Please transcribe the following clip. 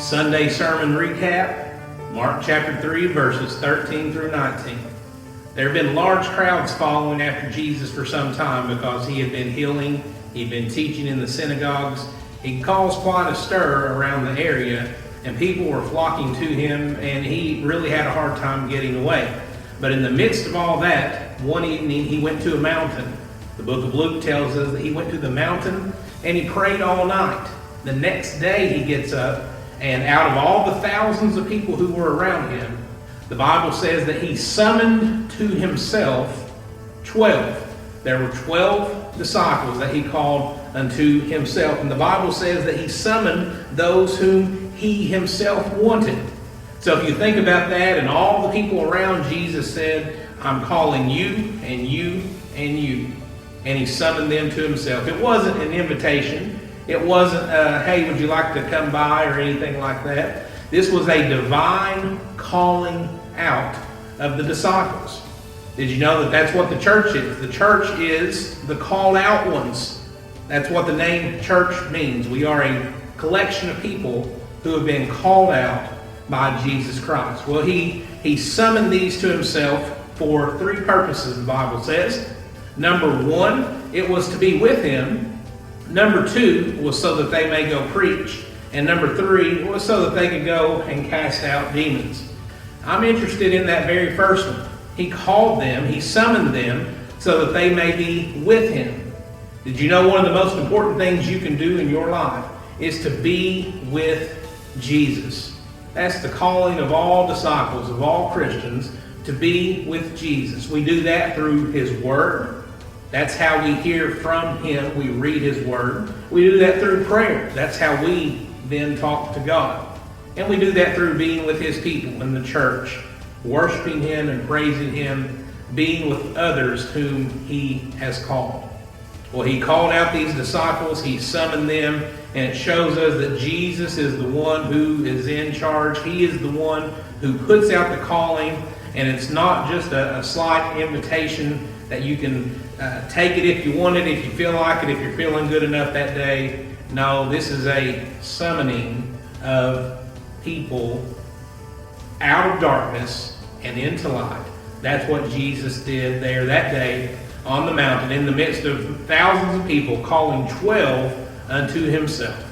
Sunday sermon recap, Mark chapter 3, verses 13 through 19. There have been large crowds following after Jesus for some time because he had been healing, he'd been teaching in the synagogues. He caused quite a stir around the area, and people were flocking to him, and he really had a hard time getting away. But in the midst of all that, one evening he went to a mountain. The book of Luke tells us that he went to the mountain and he prayed all night. The next day he gets up, and out of all the thousands of people who were around him, the Bible says that he summoned to himself 12. There were 12 disciples that he called unto himself. And the Bible says that he summoned those whom he himself wanted. So if you think about that, and all the people around Jesus said, I'm calling you and you and you. And he summoned them to himself. It wasn't an invitation. It wasn't, hey, would you like to come by or anything like that. This was a divine calling out of the disciples. Did you know that that's what the church is? The church is the called out ones. That's what the name church means. We are a collection of people who have been called out by Jesus Christ. Well, he summoned these to himself for three purposes, the Bible says. Number one, it was to be with him. Number two was so that they may go preach. And number three was so that they could go and cast out demons. I'm interested in that very first one. He called them, he summoned them so that they may be with him. Did you know one of the most important things you can do in your life is to be with Jesus? That's the calling of all disciples, of all Christians, to be with Jesus. We do that through his word. That's how we hear from him. We read his word. We do that through prayer. That's how we then talk to God. And we do that through being with his people in the church, worshiping him and praising him, being with others whom he has called. Well, he called out these disciples, he summoned them, and it shows us that Jesus is the one who is in charge. He is the one who puts out the calling, and it's not just a slight invitation that you can take it if you want it, if you feel like it, if you're feeling good enough that day. No, this is a summoning of people out of darkness and into light. That's what Jesus did there that day on the mountain in the midst of thousands of people, calling 12 unto himself.